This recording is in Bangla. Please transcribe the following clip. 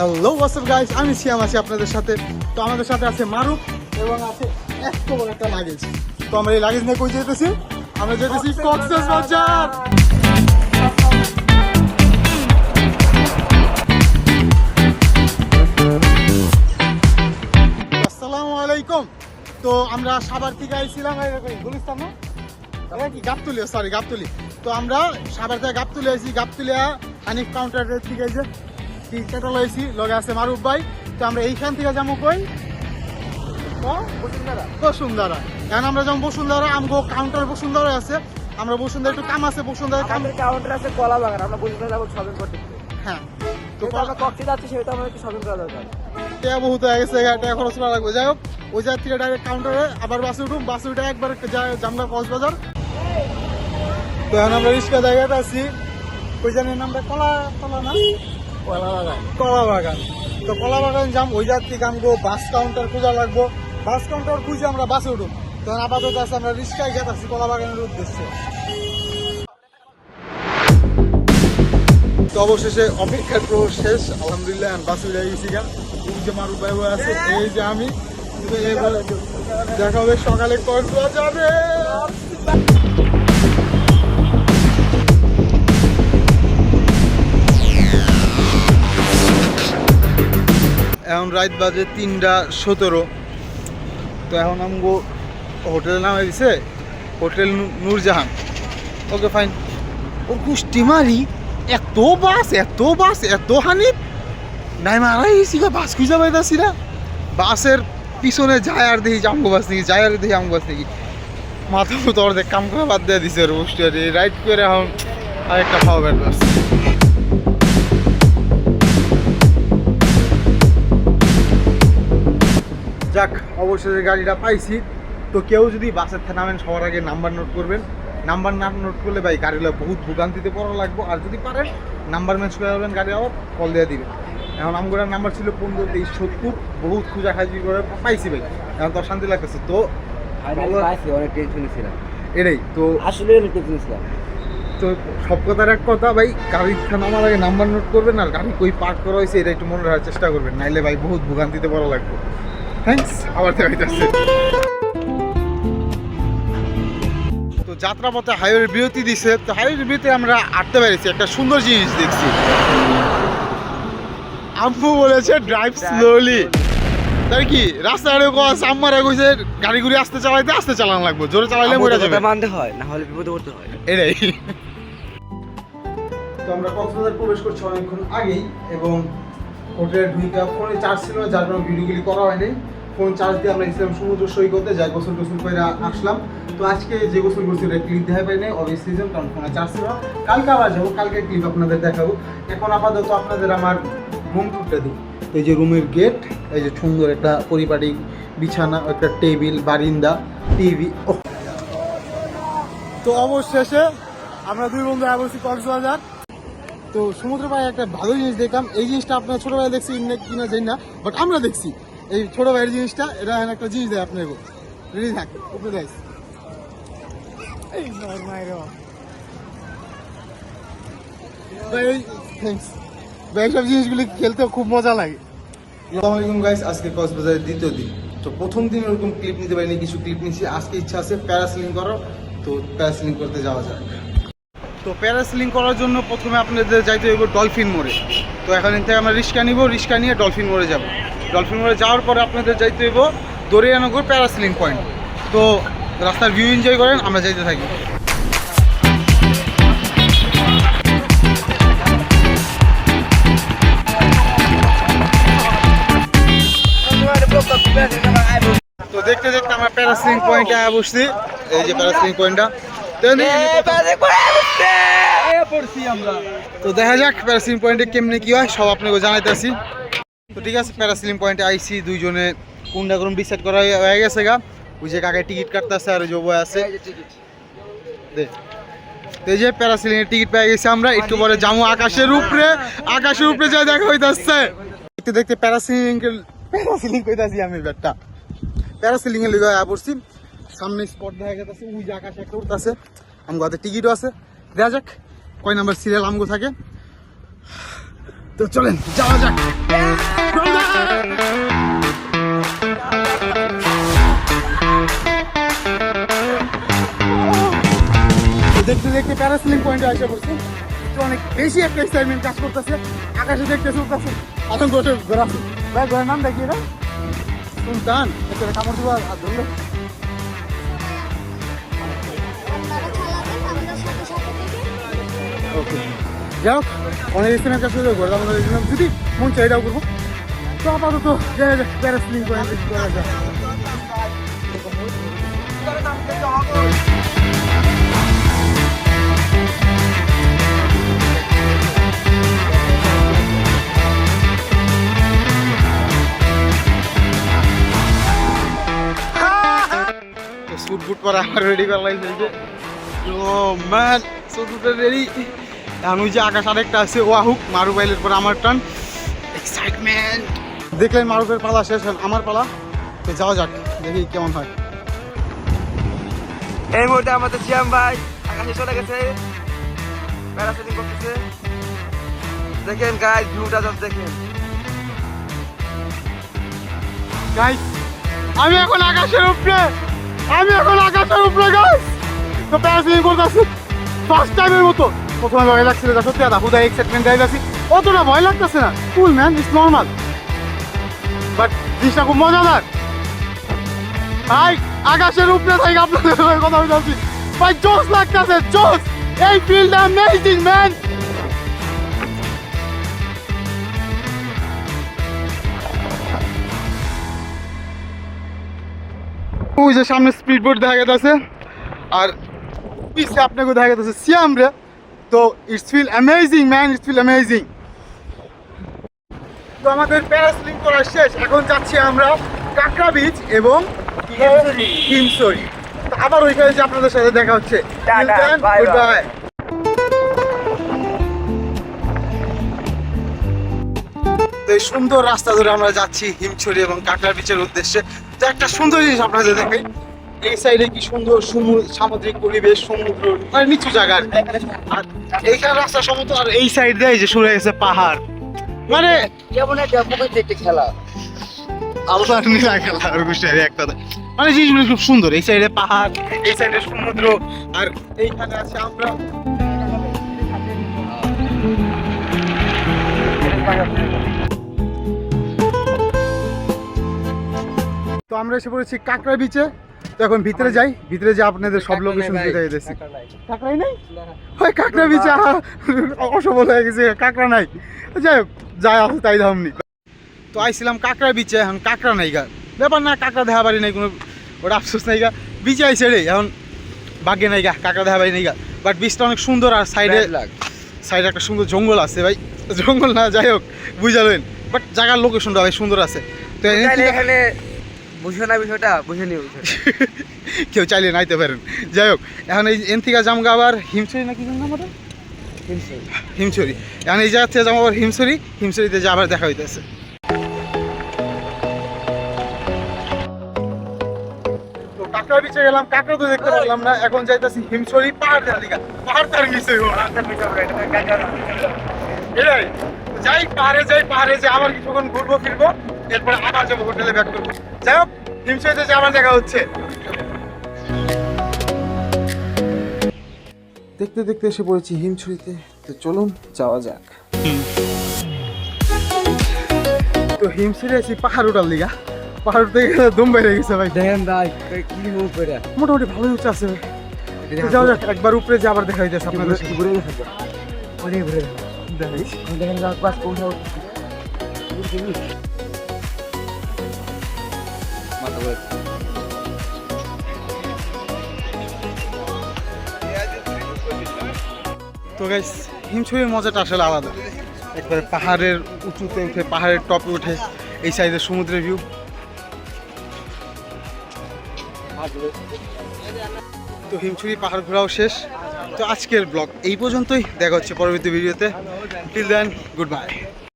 হ্যালো হোয়াটসঅ্যাপ গাইস, আমি সিয়াম আছি আপনাদের সাথে। তো আমাদের সাথে আছে মারুফ এবং আছে এত বড় একটা লাগেজ। তো আমরা এই লাগেজ নিয়ে কই যেতেছি? আমরা যেতেছি কক্সবাজার। আসসালামু আলাইকুম। তো আমরা সাভার থেকে আইছিলাম গুলিস্তান না কি গাবতলী। তো আমরা সাভার থেকে গাবতলী আইছি। গাবতলিয়া হানিফ কাউন্টার থেকে আইছে টিকেট লইছি, লগে আছে মারুফ ভাই। তো আমরা এইখান থেকে যাবো কই বসুন্ধরা। এখন আমরা যাবো বসুন্ধরা। আমগো কাউন্টার বসুন্ধরা আছে। আমরা বসুন্ধরা একটু কাম আছে, বসুন্ধরা কাউন্টার আছে কলা বাগান। আমরা বসুন্ধরা যাবো শপিং করতে। হ্যাঁ, তো আমরা কক্সে যাচ্ছি, সেটা আমরা একটু শপিং করা দরকার। টাকা বহুত হয়ে গেছে, টাকা খরচ করা লাগবে। যাই হোক, ওই জায়গা থেকে ডাইরেক্ট কাউন্টারে আবার বাসে উঠুন। বাসে উঠে একবার জামগা কক্সবাজার। তো এখন আমরা রিক্সা জায়গাটা আছি, ওই জায়গার নামটা কলা না কলা বাগান। তো কলা বাগান যাম, ওই জায়গা থেকে আমগো বাস কাউন্টার খোঁজা লাগবো। বাস কাউন্টার খুঁজে আমরা বাসে উঠুন। তখন আপাতত আছে আমরা রিক্সায় গেছি কলা বাগানের উদ্দেশ্যে। তো অবশেষে অপেক্ষার প্রহর শেষ, আলহামদুলিল্লাহ। বাসে উঠে গেছি গা। যে মারুফ ভাই আছে, এই যে আমি। দেখা হবে সকালে কক্সবাজারে। এখন রাত বাজে 3:17। তো এখন আমগো হোটেলের নাম দিছে হোটেল নূরজাহান। Okay fine. ও কুষ্টিমারি এত বাস এত হানিফ নাই মারাই গেছি বাস খুঁজে পাইতাছি না। বাসের পিছনে যায় আর দেখি আমগো বাস নাকি, যায় আর দেখি আমগো বাস নাকি। মাথা মতো অর্ধেক কাম করে বাদ দিয়ে দিছে আর বসতে রাইড করে এখন আরেকটা খাওয়াবেন বাস। যাক, অবশেষে গাড়িটা পাইছি। তো কেউ যদি বাসের থেকে নামেন সবার আগে নাম্বার নোট করবেন। নাম্বার না নোট করলে ভাই গাড়িগুলো বহুত ভোগান্তিতে পড়া লাগবো। আর যদি পারেন নাম্বার ম্যাচ করে যাবেন, গাড়ি আবার কল দিয়ে দিবেন। এখন আমগুলোর নাম্বার ছিল 15 23 70। বহুত খুঁজা খাইজি করে পাইছি ভাই, এখন তো শান্তি লাগতেছে। তো অনেক টেনশন ছিলাম এটাই তো, আসলে অনেক টেনশন ছিলাম। তো সব কথার এক কথা ভাই, গাড়ির নামার আগে নাম্বার নোট করবেন। আর গাড়ি কই পার্ক করা হয়েছে এটা একটু মনে রাখার চেষ্টা করবেন, নাইলে ভাই বহুত ভোগান্তিতে পড়া লাগবে। থ্যাংকস, আবার দেখাইতেছে। তো যাত্রাপথে হাইওয়ের বিরতি দিছে। তো হাইওয়ের বিরতি আমরা আটতে পেরেছি, একটা সুন্দর জিনিস দেখছি। আম্মু বলেছে ড্রাইভ স্লোলি। তাই কি রাস্তাঘাটে আম্মারা কইছে গাড়িগুলি আস্তে চালানো লাগবে, জোরে চালাইলে মরে যাবে। মানতে হয়, না হলে বিপদে পড়তে হয়। এটাই। তো আমরা কক্সবাজার প্রবেশ করছি অনেকক্ষণ আগেই, এবং হোটেলে ঢুইকা ফোনে চার্জ ছিল না, যার কারণে ভিডিওগুলি করা হয়নি। ফোন চার্জ দিয়ে আমরা ইসলাম সমুদ্র সৈকতে যাই, গোসল করে আসলাম। তো আজকে যে গোসল করছি ওটা ক্লিপ দেখা পাই নাই, অবভিয়াসলি কারণ ফোনে চার্জ ছিল না। কালকে আবার যাবো, কালকে ক্লিপ আপনাদের দেখাবো। এখন আপাতত আপনাদের আমার রুম টুরটা দিই। এই যে রুমের গেট, এই যে সুন্দর একটা পরিপাটি বিছানা, একটা টেবিল, বারিন্দা, টিভি। তো অবশেষে আমরা দুই বন্ধু বলছি কক্সবাজার। তো সমুদ্র পাড়ে একটা ভালো জিনিস দেখলাম। এই জিনিসটা আপনার ছোট ভাই দেখছি কিনা জানি না, বাট আমরা দেখছি এই ছোট ভাইয়ের জিনিসটা। এটা একটা জিনিস দেয় আপনার রেডি থাক উপরে দেয়। এইসব জিনিসগুলি খেলতে খুব মজা লাগে। আসসালামু আলাইকুম গাইস, আজকে কক্সবাজারের দ্বিতীয় দিন। তো প্রথম দিন ওরকম ক্লিপ নিতে পারিনি, কিছু ক্লিপ নিচ্ছি। আজকে ইচ্ছা আছে প্যারাসিলিং করার। তো প্যারাসিলিং করতে যাওয়া যায়। তো প্যারাসিলিং করার জন্য প্রথমে আপনাদের যাইতে হইব ডলফিন মোড়ে। তো এখান থেকে আমরা রিক্সা নিব, রিক্সা নিয়ে ডলফিন মোড়ে যাব। ডলফিন মোড়ে যাওয়ার পরে আপনাদের যাইতে হইব দরিয়ানগর প্যারাসিলিং পয়েন্ট। তো রাস্তার ভিউ এনজয় করেন, আমরা যাইতে থাকি। তো দেখতে দেখতে আমরা প্যারাসিলিং পয়েন্টে বসছি। এই যে প্যারাসিলিং পয়েন্টটা, তো দেখা যাক প্যারাসিলিং পয়েন্টে কেমনে কি হয় সব আপনাকে জানাইতেছি। তো ঠিক আছে, প্যারাসিলিং পয়েন্টে আইসি, দুইজনে কোনটা কোন ডিসাইড করা হয়ে গেছে গা। ওই যে কাকায় টিকিট কাটতেছে আর ওই যে বই আছে। এই যে প্যারাসিলিং এর টিকিট পেয়ে গেছি আমরা। একটু পরে যাবো আকাশের উপরে যা দেখা হইতাছে। দেখতে দেখতে প্যারাসিলিং কইতাছি আমি ব্যাটটা প্যারাসিলিং এর লিগে পড়ছি। সামনে স্পট দেখা গেছে, ওই যে আকাশে একটা উঠতেছে। আমগো হাতে টিকিটও আছে, দেখা যাক কয় নাম্বার সিরিয়াল আমগো থাকে। তো চলেন যাওয়া যাক। পয়েন্টে আসা পড়ছি। তো অনেক বেশি একটা এক্সাইটমেন্ট কাজ করতেছে, আকাশে দেখতে চলতেছে, এখন গোটে ঘোরাচ্ছে। ভাই ঘোরার নাম দেখি না সুলতান, একটা কামড় দেবো আর ধরলে ওকে। যাই হোক, অনেক এক্সাইটমেন্ট কাজ করে ঘোরা আমরা যদি মন চাই এটাও করবো। তো আপাতত প্যারাসিলিং করে করা যায়। স্যুট বুট পরা আমার রেডি করা লাগছে। ও ম্যান, স্যুট বুটের রেডি। এখন ওই যে আকাশ আরেকটা আছে, ও আহুক মারু বাইলের পর আমার টান। এক্সাইটমেন্ট দেখলেন, মারুফের পালা শেষ, আমার পালা। তো যাওয়া যাক, দেখি কেমন হয়। এই মুহূর্তে আমাদের সিয়াম ভাই আকাশে চলে গেছে, প্যারাসেলিং করতেছে। দেখেন গাইস, ভিউটা জাস্ট দেখেন গাইস। আমি এখন আকাশের উপরে, গাইস। তো প্যারাসেলিং করতেছি ফার্স্ট টাইমের মতো। প্রথমে ভয় লাগছিল, সত্যি কথা হুদা এক্সাইটমেন্ট দেয় আছি, অতটা ভয় লাগতেছে না। কুল ম্যান, ইটস নর্মাল, বাট জিনিসটা খুব মজাদার। ভাই আকাশের উপরে থেকে আপনাদের কথা বলছি ভাই, জোস লাগতেছে, জোস। এই ফিল্ডটা অ্যামেজিং ম্যান। ওই যে সামনে স্পিড বোট দেখা যাচ্ছে, আর পিছে আপনাকে দেখা যাচ্ছে সিয়াম রে। তো it's feel amazing man, it's feel amazing. তো আমাদের প্যারাসেলিং করা শেষ, এখন যাচ্ছি আমরা কাঁকড়া বিচ এবং হিমছড়ি। আবার ওইখানে যে আপনাদের সাথে দেখা হচ্ছে। Goodbye. তো এই সুন্দর রাস্তা ধরে আমরা যাচ্ছি হিমছড়ি এবং কাঁকড়া বিচের উদ্দেশ্যে। তো একটা সুন্দর জিনিস আপনাদের দেখাই, এই সাইডে কি সুন্দর সামুদ্রিক পরিবেশ, সমুদ্র আর নিচু জায়গা। আর এইখানে রাস্তা সমতল, আর এই সাইড দিয়ে যে শুরু হয়ে গেছে পাহাড়। মানে কেমন একটা খেলা, আল্লাহর নীলা খেলা এক কথা। মানে জিনিসগুলো খুব সুন্দর, এই সাইডে পাহাড়, এই সাইডে সমুদ্র, আর এইখানে আছে আমরা। তো আমরা এসে পড়েছি কাঁকড়া বিচে। তো এখন ভিতরে যাই, ভিতরে যা আপনাদের সব লোকেশন দেখাই দিয়েছি। কাঁকড়াই নাই, হয় কাঁকড়া বিচে অসফল হয়ে গেছে, কাঁকড়া নাই। যাই হোক, যাই আছে তাই ধামনি। তো আইছিলাম কাঁকড়া বিচে, এখন কাঁকড়া নাই গা, ব্যাপার না, কাঁকড়া দেখা পারি নাই কোনো, ওটা আফসোস নাই গা। বিচে আইসে রে, এখন বাগে নাই গা, কাঁকড়া দেখা পারি নাই গা। বাট বিচটা অনেক সুন্দর, আর সাইডে একটা সুন্দর জঙ্গল আছে ভাই, জঙ্গল না যাই হোক বুঝালেন, বাট জায়গার লোকেশনটা ভাই সুন্দর আছে। তো এখানে বুঝো না বিষয়টা, বুঝে নিও কেউ চাইলে নাইতে পারেন। যাই হোক, এখন এই এন থেকে জামগা আবার হিমছড়ি নাকি জানো আমাদের, হিমছড়ি। এখন এই জায়গা থেকে যাবো আবার হিমছড়িতে যা আবার দেখা হইতেছে। তো কাঁকড়া বিচে গেলাম, কাঁকড়া তো দেখতে পারলাম না, এখন যাইতেছি হিমছড়ি পাহাড় দেখা দিকা। পাহাড় তার মিশে এটাই যাই, পাহাড়ে যে আবার কিছুক্ষণ ঘুরবো ফিরবো, এরপরে আবার যাবো হোটেলে ব্যাক করবো। যাই হোক, হিমছড়িতে যে আবার দেখা হচ্ছে। দেখতে দেখতে এসে পড়েছি হিমছড়িতে, তো চলুন যাওয়া যাক। তো হিমছড়ি আছি পাহাড় ওঠার লিগা, পাহাড় থেকে দম বেড়ে গেছে ভাই। দেখেন ভাই কি মুভ করে, মোটামুটি ভালোই উঁচু আছে ভাই। যাওয়া যাক, একবার উপরে যে আবার দেখা হইতেছে আপনাদের। ঘুরে গেছে অনেক ঘুরে দেখেন বাস পৌঁছা তো গাইস, হিমছড়ির মজাটা আসলে আলাদা। একবারে পাহাড়ের উঁচুতে উঠে, পাহাড়ের টপে উঠে, এই সাইডে সমুদ্রের ভিউ। তো হিমছড়ি পাহাড় ঘোরাও শেষ। তো আজকের ব্লগ এই পর্যন্তই, দেখা হচ্ছে পরবর্তী ভিডিওতে। Till then, good bye.